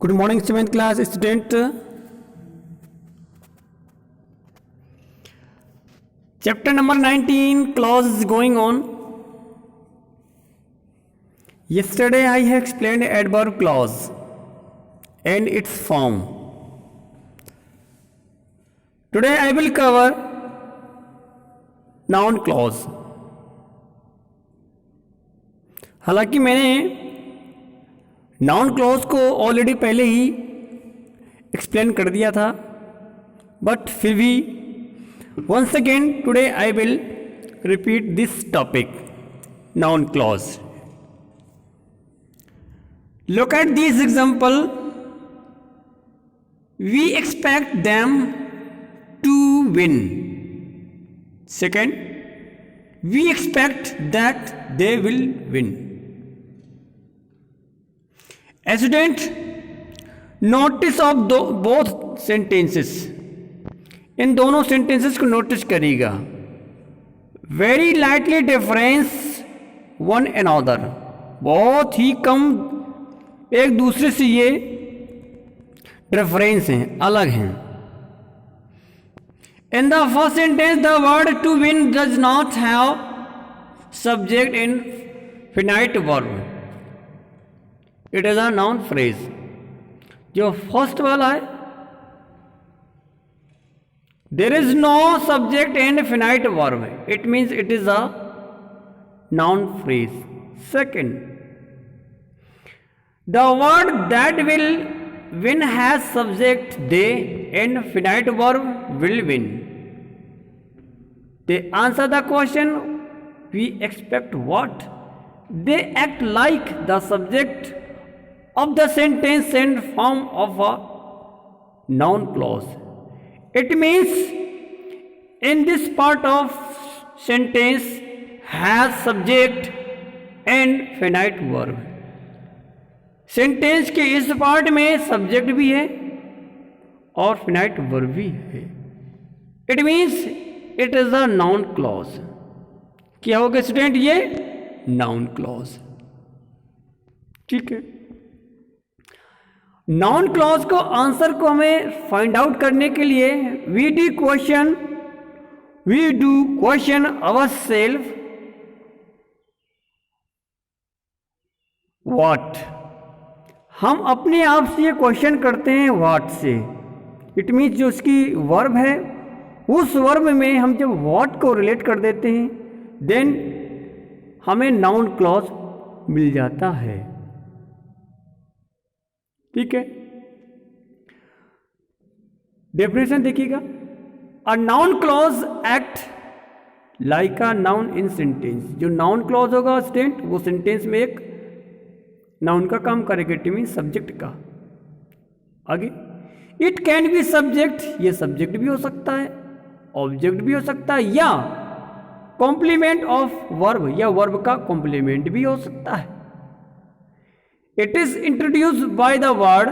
Good morning, 7th class student. Chapter number 19, clause is going on. Yesterday I have explained adverb clause and its form. Today I will cover noun clause. हालांकि मैंने noun clause को already पहले ही explain कर दिया था, but फिर भी once again today I will repeat this topic, noun clause. Look at these example. We expect them to win. Second, we expect that they will win. A student, notice of both sentences. इन दोनों sentences को notice करिएगा. Very lightly difference one another, बहुत ही कम एक दूसरे से ये difference हैं, अलग हैं. In the first sentence the word to win does not have subject in finite verb. It is a noun phrase. जो फर्स्ट वाला है, there is no subject and finite verb. It means it is a noun phrase. Second, the word that will win has subject they and finite verb will win. They answer the question, we expect what? They act like the subject of the sentence and form of a noun clause. It means in this part of sentence has subject and finite verb. Sentence के इस part में subject भी है और finite verb भी है. It means it is a noun clause. क्या होगा स्टूडेंट? ये नाउन क्लॉज. ठीक है. नाउन क्लॉज को आंसर को हमें फाइंड आउट करने के लिए we do question our self what. हम अपने आप से ये क्वेश्चन करते हैं व्हाट से. इट मीन्स जो उसकी वर्ब है, उस वर्ब में हम जब व्हाट को रिलेट कर देते हैं देन हमें नाउन क्लॉज मिल जाता है. ठीक है. डेफिनेशन देखिएगा. A noun clause act like a noun in sentence. जो नाउन क्लॉज होगा स्टूडेंट, वो सेंटेंस में एक नाउन का काम करेगा. इट मीन सब्जेक्ट का. आगे, इट कैन बी सब्जेक्ट. ये सब्जेक्ट भी हो सकता है, ऑब्जेक्ट भी हो सकता है, या कॉम्प्लीमेंट ऑफ वर्ब, या वर्ब का कॉम्प्लीमेंट भी हो सकता है. It is introduced by the word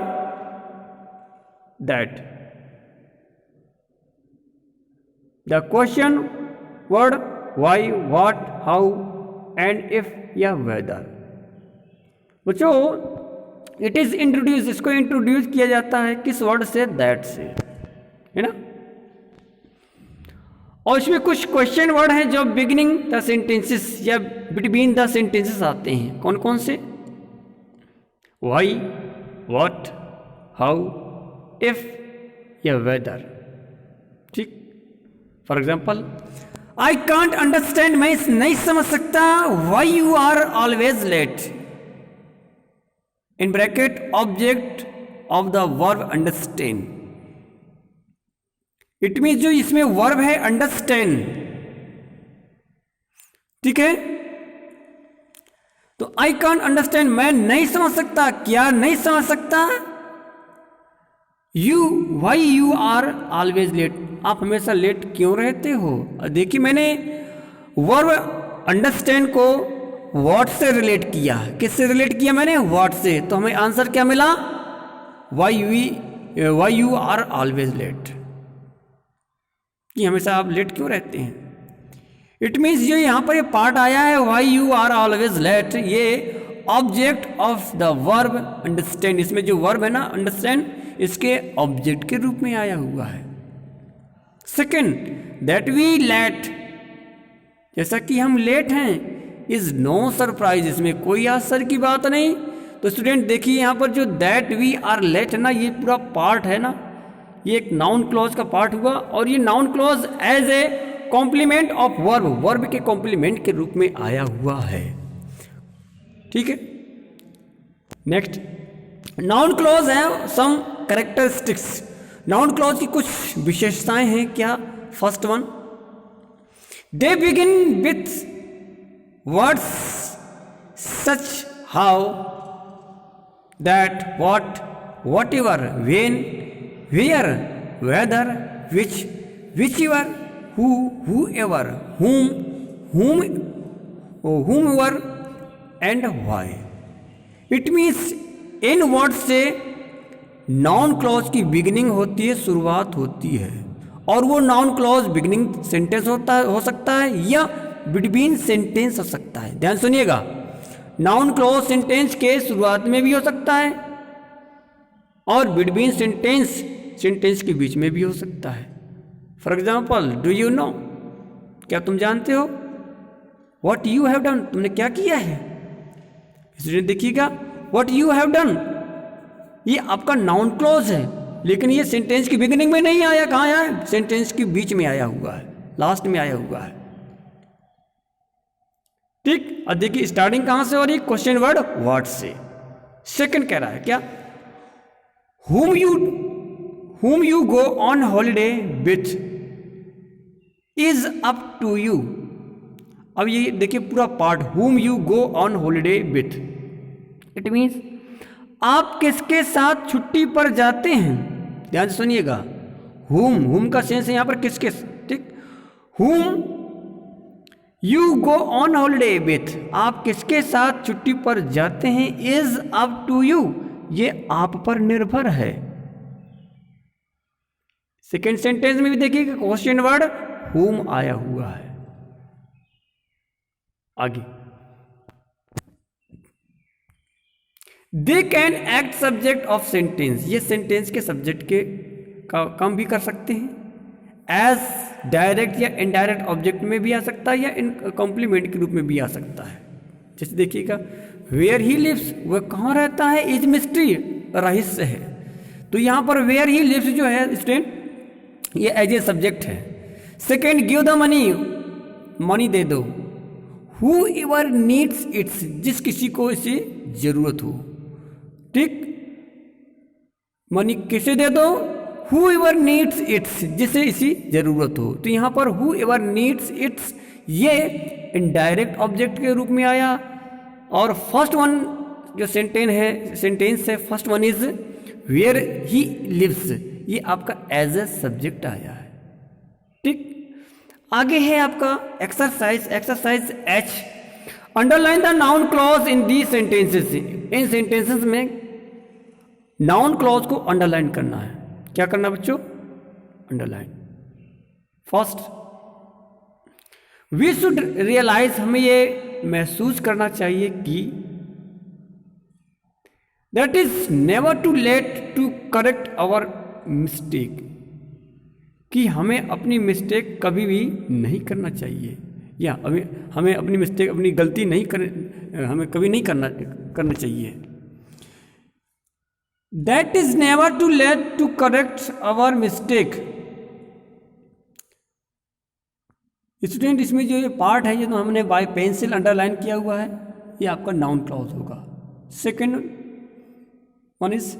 that. The question word why, what, how and if या whether. बच्चों, it is introduced, इसको इंट्रोड्यूस किया जाता है किस वर्ड से? that से, है ना. और इसमें कुछ क्वेश्चन वर्ड हैं जो बिगिनिंग द सेंटेंसेस या बिटवीन द सेंटेंसेस आते हैं. कौन कौन से? Why, what, how, if या whether. ठीक. For example, I can't understand, मैं नहीं समझ सकता, why you are always late. In bracket object of the verb understand. It means जो इसमें वर्ब है अंडरस्टैंड. ठीक है. तो आई कांट अंडरस्टैंड, मैं नहीं समझ सकता. क्या नहीं समझ सकता? Why you are always late, आप हमेशा लेट क्यों रहते हो. देखिए, मैंने वर्ब अंडरस्टैंड को व्हाट से रिलेट किया. किससे रिलेट किया मैंने? व्हाट से. तो हमें आंसर क्या मिला? Why you are always late, कि हमेशा आप लेट क्यों रहते हैं. इट मीन्स जो यहाँ पर ये पार्ट आया है why you are always late, ये object of the verb understand, इसमें जो वर्ब है ना अंडरस्टैंड, इसके ऑब्जेक्ट के रूप में आया हुआ है। सेकेंड, दैट वी लेट, जैसा कि हम लेट हैं, इज नो सरप्राइज, इसमें कोई आश्चर्य की बात नहीं। तो स्टूडेंट देखिए यहाँ पर जो दैट वी आर लेट है ना, ये पूरा पार्ट है ना, ये एक नाउन क्लॉज का पार्ट हुआ, और ये noun clause as a complement of verb, verb के कॉम्प्लीमेंट के रूप में आया हुआ है। ठीक है। नेक्स्ट, नाउन क्लॉज है सम कैरेक्टरिस्टिक्स, नाउन क्लॉज की कुछ विशेषताएं हैं। क्या? First one, they begin with words such how, that, what, whatever, when, where, whether, which, whichever, who, whoever, whom, whomever and why। It means इन word से noun clause की beginning होती है, शुरुआत होती है, और वो नाउन क्लॉज बिगिनिंग सेंटेंस हो सकता है या बिटवीन सेंटेंस हो सकता है। ध्यान सुनिएगा, नाउन क्लॉज सेंटेंस के शुरुआत में भी हो सकता है और बिटवीन सेंटेंस के बीच में भी हो सकता है। For example, do you know, क्या तुम जानते हो? व्हाट यू हैव डन, तुमने क्या किया है? स्टूडेंट देखिएगा, व्हाट यू हैव डन ये आपका नाउन क्लॉज है, लेकिन ये सेंटेंस की बिगिनिंग में नहीं आया। कहाँ आया है? सेंटेंस के बीच में आया हुआ है, लास्ट में आया हुआ है। ठीक। और देखिए स्टार्टिंग कहां से हो रही है? क्वेश्चन वर्ड व्हाट से। सेकंड कह रहा है क्या? whom you go on holiday with is up to you। अब ये देखिए पूरा part, whom you go on holiday with, it means आप किसके साथ छुट्टी पर जाते हैं। ध्यान से सुनिएगा, whom का सेंस है यहां पर किसके, ठीक। whom you go on holiday with, आप किसके साथ छुट्टी पर जाते हैं, is up to you, ये आप पर निर्भर है। सेकेंड सेंटेंस में भी देखिए क्वेश्चन वर्ड whom आया हुआ है। आगे, they can act subject of sentence, ये सेंटेंस के सब्जेक्ट के का काम भी कर सकते हैं। एज डायरेक्ट या इनडायरेक्ट ऑब्जेक्ट में भी आ सकता है या इन कॉम्प्लीमेंट के रूप में भी आ सकता है। जैसे देखिएगा, वेयर ही लिव्स, वह कहाँ रहता है, इज मिस्ट्री, रहस्य है। तो यहाँ पर वेयर ही लिव्स जो है स्टूडेंट, ये एज ए सब्जेक्ट है। Second, give the money, money दे दो। हु एवर नीड्स इट्स, जिस किसी को इसे जरूरत हो, ठीक। मनी किसे दे दो? हु एवर नीड्स इट्स, जिसे इसी जरूरत हो। तो यहाँ पर हु एवर नीड्स इट्स ये इनडायरेक्ट ऑब्जेक्ट के रूप में आया। और फर्स्ट वन जो सेंटेंस है first one is where he lives, ये आपका एज ए सब्जेक्ट आया है, ठीक। आगे है आपका exercise H, underline the noun clause in the sentences. इन सेंटेंसेस में नाउन क्लॉज को अंडरलाइन करना है। क्या करना बच्चों? Underline. First, we should realise, हमें ये महसूस करना चाहिए कि that is never too late to correct our mistake, कि हमें अपनी मिस्टेक कभी भी नहीं करना चाहिए, या हमें अपनी मिस्टेक, अपनी गलती नहीं हमें कभी नहीं करना चाहिए। That is never too late to correct our mistake. Student इसमें जो ये पार्ट है, ये तो हमने बाय पेंसिल अंडरलाइन किया हुआ है, ये आपका नाउन क्लॉज होगा। Second one is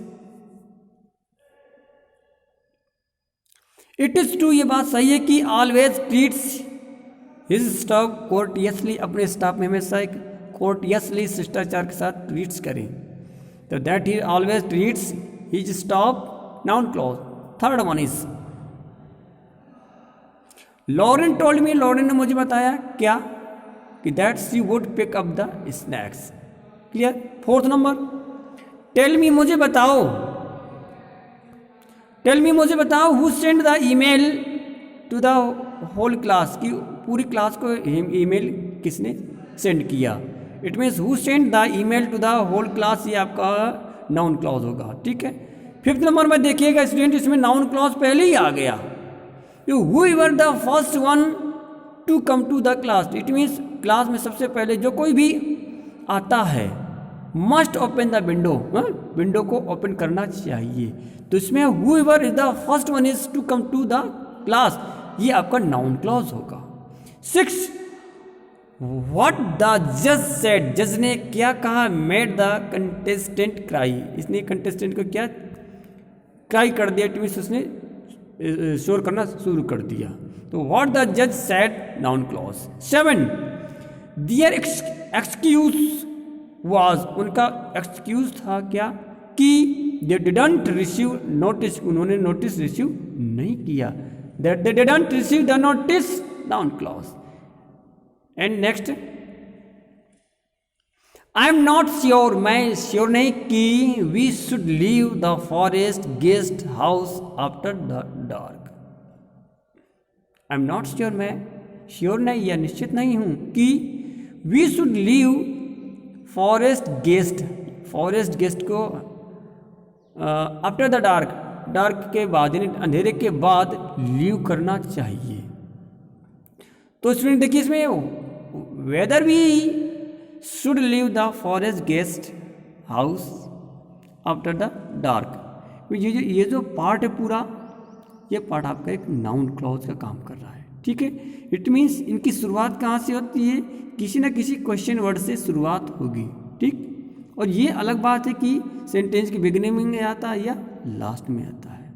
it is true, ये बात सही है कि ऑलवेज ट्रीट्स हिज स्टाफ कोर्टियसली, अपने स्टाफ में हमेशा एक कोर्टियसली शिष्टाचार के साथ ट्रीट्स करें। तो that he always treats his staff, noun clause. Third one is Lauren told me, Lauren ने मुझे बताया क्या, कि that she would pick up the snacks. Clear. Fourth number, tell me, मुझे बताओ, टेल मी मुझे बताओ, who send the email to the whole class, की पूरी क्लास को ईमेल किसने सेंड किया। It means who send the email to the whole class, ये आपका नाउन क्लॉज होगा। ठीक है, फिफ्थ नंबर में देखिएगा स्टूडेंट, इसमें नाउन क्लॉज पहले ही आ गया, whoever the first one to come to the class, it means class में सबसे पहले जो कोई भी आता है must open the window, window को ओपन करना चाहिए। तो इसमें whoever is the first one is to come to the class, ये आपका नाउन क्लॉज होगा। 6 व्हाट द जज सेड, जज ने क्या कहा, मेड द कंटेस्टेंट क्राई, इसने कंटेस्टेंट को क्या क्राई कर दिया, इट मीन्स उसने शोर करना शुरू कर दिया। तो व्हाट द जज said noun clause. 7 their excuse was, उनका एक्सक्यूज था क्या कि दे डिडंट रिसीव नोटिस, उन्होंने नोटिस रिसीव नहीं किया, that they didn't receive the notice noun clause. And next, I am not sure, मैं श्योर नहीं कि we should leave the forest guest house after the dark. I am not sure, मैं sure नहीं या निश्चित नहीं हूं कि we should leave forest guest को आफ्टर द डार्क, डार्क के बाद यानी अंधेरे के बाद लीव करना चाहिए। तो इसमें देखिए, इसमें whether we should leave the forest guest house after the dark, ये जो पार्ट है पूरा, ये पार्ट आपका एक नाउन क्लॉज का काम कर रहा है। ठीक है, इट मीन्स इनकी शुरुआत कहाँ से होती है, किसी ना किसी क्वेश्चन वर्ड से शुरुआत होगी। ठीक, और ये अलग बात है कि सेंटेंस की बिगिनिंग में आता है या लास्ट में आता है।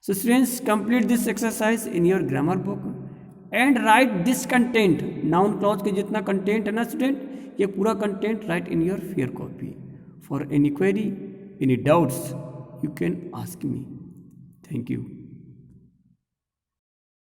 So students, complete this exercise in your grammar book and right this content, noun clause के जितना कंटेंट है ना स्टूडेंट, ये पूरा content right in your fair copy. For any query, any doubts, you can ask me. Thank you.